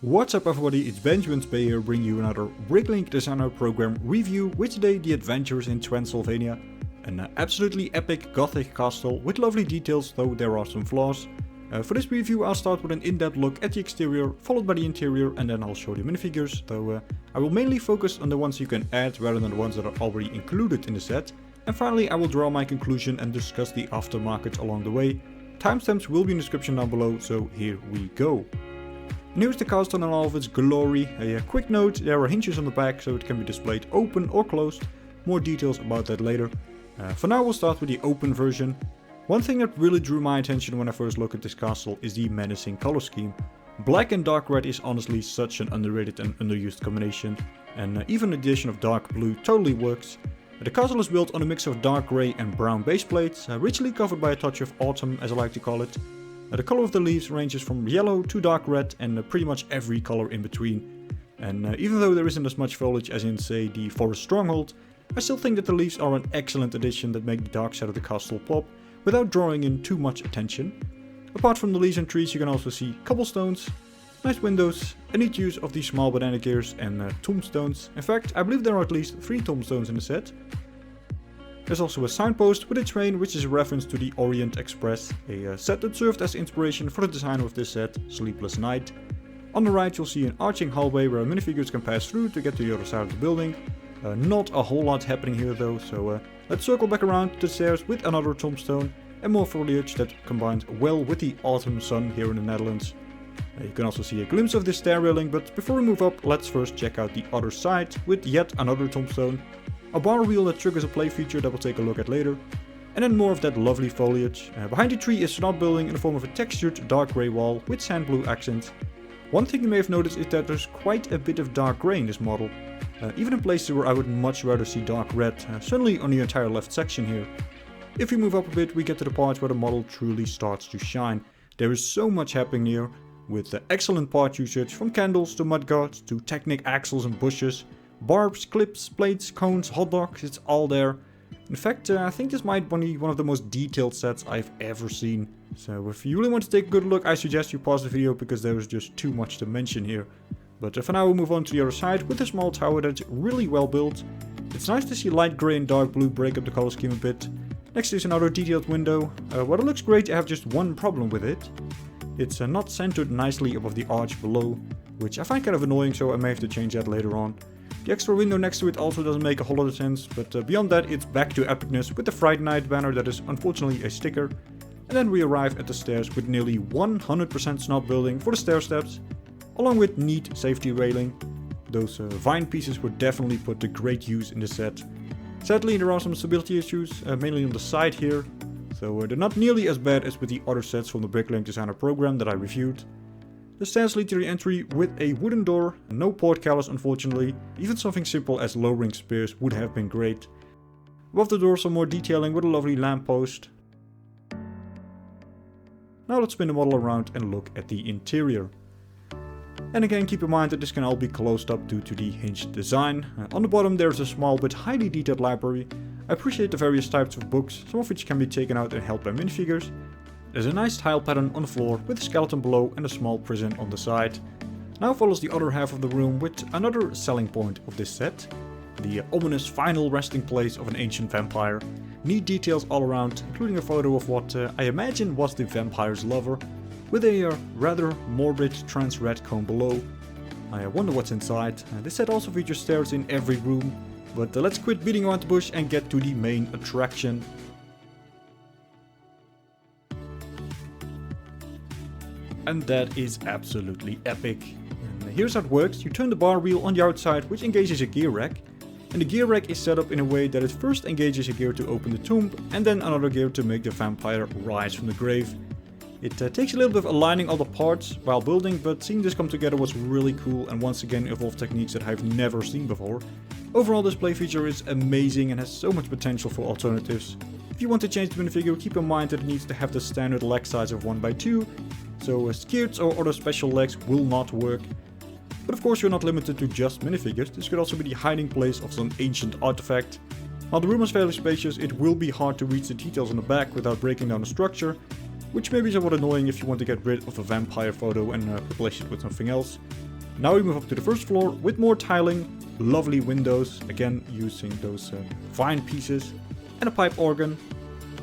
What's up everybody, it's Benjamin here bringing you another Bricklink Designer Program review with today the Adventures in Transylvania. An absolutely epic gothic castle with lovely details, though there are some flaws. For this review I'll start with an in-depth look at the exterior, followed by the interior, and then I'll show the minifigures, though I will mainly focus on the ones you can add rather than the ones that are already included in the set. And finally I will draw my conclusion and discuss the aftermarket along the way. Timestamps will be in the description down below, so here we go. And here's the castle in all of its glory. A quick note, there are hinges on the back so it can be displayed open or closed. More details about that later. For now we'll start with the open version. One thing that really drew my attention when I first looked at this castle is the menacing color scheme. Black and dark red is honestly such an underrated and underused combination, and even the addition of dark blue totally works. The castle is built on a mix of dark grey and brown base plates, richly covered by a touch of autumn as I like to call it. The color of the leaves ranges from yellow to dark red and pretty much every color in between. And even though there isn't as much foliage as in say the Forest Stronghold, I still think that the leaves are an excellent addition that make the dark side of the castle pop without drawing in too much attention. Apart from the leaves and trees you can also see cobblestones, nice windows, a neat use of these small banana gears and tombstones. In fact, I believe there are at least 3 tombstones in the set. There's also a signpost with a train, which is a reference to the Orient Express, a set that served as inspiration for the designer of this set, Sleepless Night. On the right you'll see an arching hallway where minifigures can pass through to get to the other side of the building. Not a whole lot happening here though, so let's circle back around to the stairs with another tombstone and more foliage that combines well with the autumn sun here in the Netherlands. You can also see a glimpse of this stair railing, but before we move up, let's first check out the other side with yet another tombstone. A bar wheel that triggers a play feature that we'll take a look at later. And then more of that lovely foliage. Behind the tree is snot building in the form of a textured dark grey wall with sand blue accents. One thing you may have noticed is that there's quite a bit of dark grey in this model. Even in places where I would much rather see dark red, certainly on the entire left section here. If we move up a bit we get to the part where the model truly starts to shine. There is so much happening here, with excellent part usage from candles to mudguards to Technic axles and bushes. Barbs, clips, plates, cones, hot dogs, it's all there. In fact, I think this might be one of the most detailed sets I've ever seen. So if you really want to take a good look, I suggest you pause the video because there is just too much to mention here. But for now we'll move on to the other side with a small tower that's really well built. It's nice to see light grey and dark blue break up the color scheme a bit. Next is another detailed window. While it looks great, I have just one problem with it. It's not centered nicely above the arch below, which I find kind of annoying, so I may have to change that later on. The extra window next to it also doesn't make a whole lot of sense, but beyond that it's back to epicness with the Fright Night banner that is unfortunately a sticker. And then we arrive at the stairs with nearly 100% snot building for the stair steps, along with neat safety railing. Those vine pieces were definitely put to great use in the set. Sadly there are some stability issues, mainly on the side here, so they're not nearly as bad as with the other sets from the Bricklink Designer Program that I reviewed. The stairs lead to the entry with a wooden door, no portcullis unfortunately. Even something simple as lowering spears would have been great. Above the door some more detailing with a lovely lamppost. Now let's spin the model around and look at the interior. And again keep in mind that this can all be closed up due to the hinged design. On the bottom there's a small but highly detailed library. I appreciate the various types of books, some of which can be taken out and held by minifigures. There's a nice tile pattern on the floor with a skeleton below and a small prison on the side. Now follows the other half of the room with another selling point of this set. The ominous final resting place of an ancient vampire. Neat details all around, including a photo of what I imagine was the vampire's lover, with a rather morbid trans red cone below. I wonder what's inside. This set also features stairs in every room, but let's quit beating around the bush and get to the main attraction. And that is absolutely epic. And here's how it works. You turn the bar wheel on the outside, which engages a gear rack. And the gear rack is set up in a way that it first engages a gear to open the tomb and then another gear to make the vampire rise from the grave. It takes a little bit of aligning all the parts while building, but seeing this come together was really cool and once again involved techniques that I've never seen before. Overall this play feature is amazing and has so much potential for alternatives. If you want to change the minifigure, keep in mind that it needs to have the standard leg size of 1x2, so skirts or other special legs will not work. But of course you're not limited to just minifigures, this could also be the hiding place of some ancient artifact. While the room is fairly spacious, it will be hard to reach the details on the back without breaking down the structure, which may be somewhat annoying if you want to get rid of a vampire photo and replace it with something else. Now we move up to the first floor with more tiling, lovely windows, again using those vine pieces, and a pipe organ.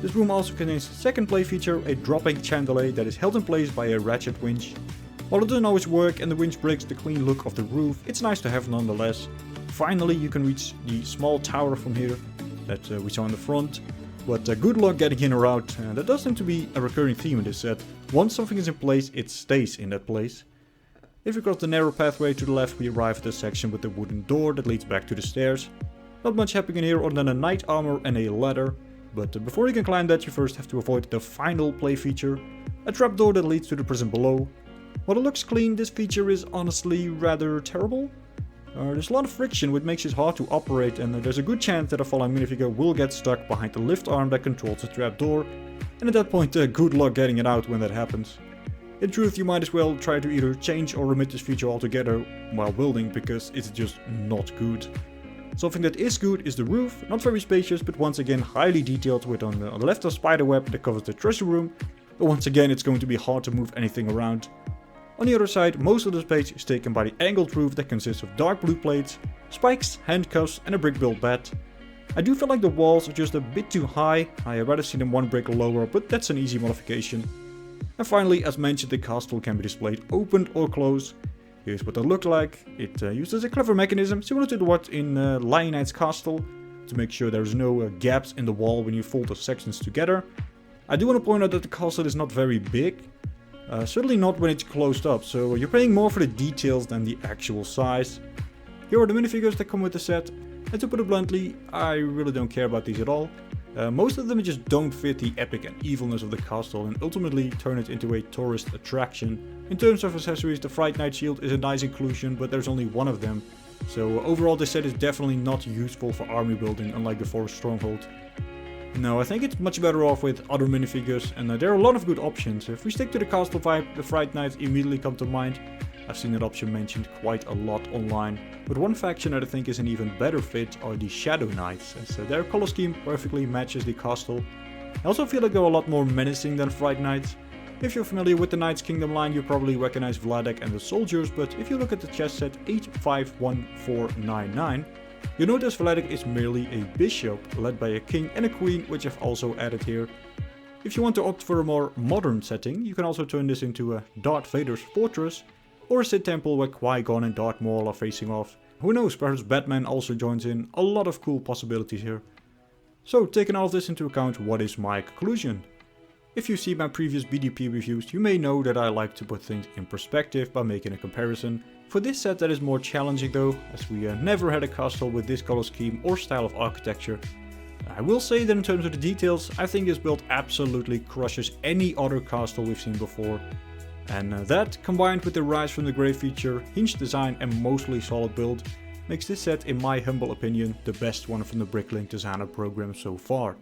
This room also contains the second play feature, a dropping chandelier that is held in place by a ratchet winch. While it doesn't always work and the winch breaks the clean look of the roof, it's nice to have nonetheless. Finally you can reach the small tower from here that we saw in the front. But good luck getting in or out. That does seem to be a recurring theme in this set. Once something is in place, it stays in that place. If we cross the narrow pathway to the left, we arrive at the section with the wooden door that leads back to the stairs. Not much happening in here other than a knight armor and a ladder. But before you can climb that, you first have to avoid the final play feature, a trapdoor that leads to the prison below. While it looks clean, this feature is honestly rather terrible. There's a lot of friction which makes it hard to operate, and there's a good chance that a falling minifigure will get stuck behind the lift arm that controls the trapdoor, and at that point good luck getting it out when that happens. In truth, you might as well try to either change or omit this feature altogether while building, because it's just not good. Something that is good is the roof, not very spacious but once again highly detailed, with on the left a spiderweb that covers the treasure room, but once again it's going to be hard to move anything around. On the other side, most of the space is taken by the angled roof that consists of dark blue plates, spikes, handcuffs and a brick built bed. I do feel like the walls are just a bit too high. I had rather see them one brick lower, but that's an easy modification. And finally, as mentioned, the castle can be displayed open or closed. Here's what they look like. It uses a clever mechanism similar to what in Lion Knight's castle, to make sure there's no gaps in the wall when you fold the sections together. I do want to point out that the castle is not very big. Certainly not when it's closed up, so you're paying more for the details than the actual size. Here are the minifigures that come with the set, and to put it bluntly, I really don't care about these at all. Most of them just don't fit the epic and evilness of the castle and ultimately turn it into a tourist attraction. In terms of accessories, the Fright Knight shield is a nice inclusion, but there's only one of them. So overall this set is definitely not useful for army building, unlike the Forest Stronghold. No, I think it's much better off with other minifigures, and there are a lot of good options. If we stick to the castle vibe, the Fright Knights immediately come to mind. I've seen that option mentioned quite a lot online. But one faction that I think is an even better fit are the Shadow Knights, as their color scheme perfectly matches the castle. I also feel like they're a lot more menacing than Fright Knights. If you're familiar with the Knights Kingdom line, you probably recognize Vladek and the soldiers, but if you look at the chess set 851499, you notice Vladek is merely a bishop, led by a king and a queen, which I've also added here. If you want to opt for a more modern setting, you can also turn this into a Darth Vader's fortress, or a Sith temple where Qui-Gon and Darth Maul are facing off. Who knows, perhaps Batman also joins in. A lot of cool possibilities here. So, taking all of this into account, what is my conclusion? If you see my previous BDP reviews, you may know that I like to put things in perspective by making a comparison. For this set that is more challenging though, as we never had a castle with this color scheme or style of architecture. I will say that in terms of the details, I think this build absolutely crushes any other castle we've seen before. And that, combined with the Rise from the Grave feature, hinged design and mostly solid build, makes this set, in my humble opinion, the best one from the Bricklink designer program so far.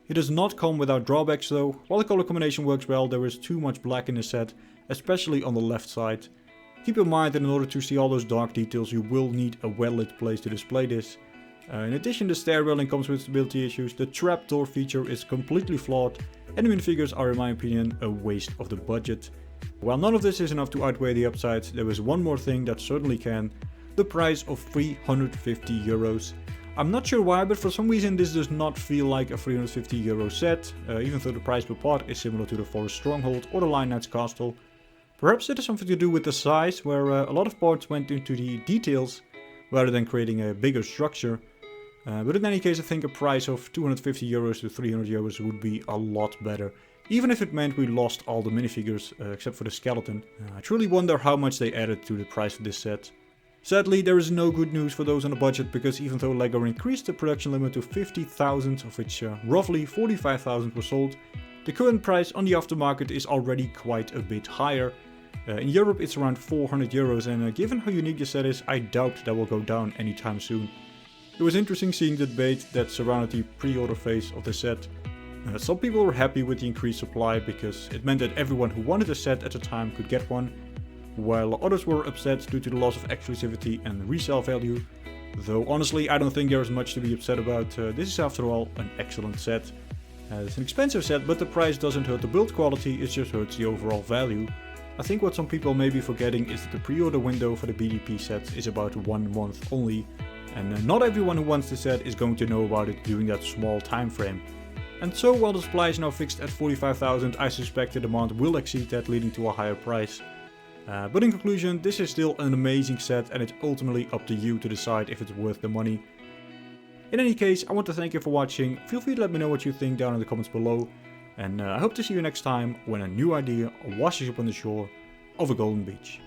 It does not come without drawbacks though. While the color combination works well, there is too much black in the set, especially on the left side. Keep in mind that in order to see all those dark details, you will need a well-lit place to display this. In addition, the stair railing comes with stability issues, the trapdoor feature is completely flawed, and the minifigures are, in my opinion, a waste of the budget. While none of this is enough to outweigh the upsides, there is one more thing that certainly can: the price of 350 euros. I'm not sure why, but for some reason this does not feel like a 350 euro set, even though the price per part is similar to the Forest Stronghold or the Lion Knight's Castle. Perhaps it has something to do with the size, where a lot of parts went into the details rather than creating a bigger structure. But in any case, I think a price of 250 euros to 300 euros would be a lot better. Even if it meant we lost all the minifigures except for the skeleton. I truly wonder how much they added to the price of this set. Sadly, there is no good news for those on a budget, because even though LEGO increased the production limit to 50,000, of which roughly 45,000 were sold, the current price on the aftermarket is already quite a bit higher. In Europe it's around 400 euros, and given how unique the set is, I doubt that will go down anytime soon. It was interesting seeing the debate that surrounded the pre-order phase of the set. Some people were happy with the increased supply because it meant that everyone who wanted a set at the time could get one, while others were upset due to the loss of exclusivity and resale value. Though honestly, I don't think there is much to be upset about. This is after all an excellent set. It's an expensive set, but the price doesn't hurt the build quality, it just hurts the overall value. I think what some people may be forgetting is that the pre-order window for the BDP sets is about 1 month only, and not everyone who wants the set is going to know about it during that small time frame. And so while the supply is now fixed at 45,000, I suspect the demand will exceed that, leading to a higher price. But in conclusion, this is still an amazing set, and it's ultimately up to you to decide if it's worth the money. In any case, I want to thank you for watching. Feel free to let me know what you think down in the comments below. And I hope to see you next time when a new idea washes up on the shore of a golden beach.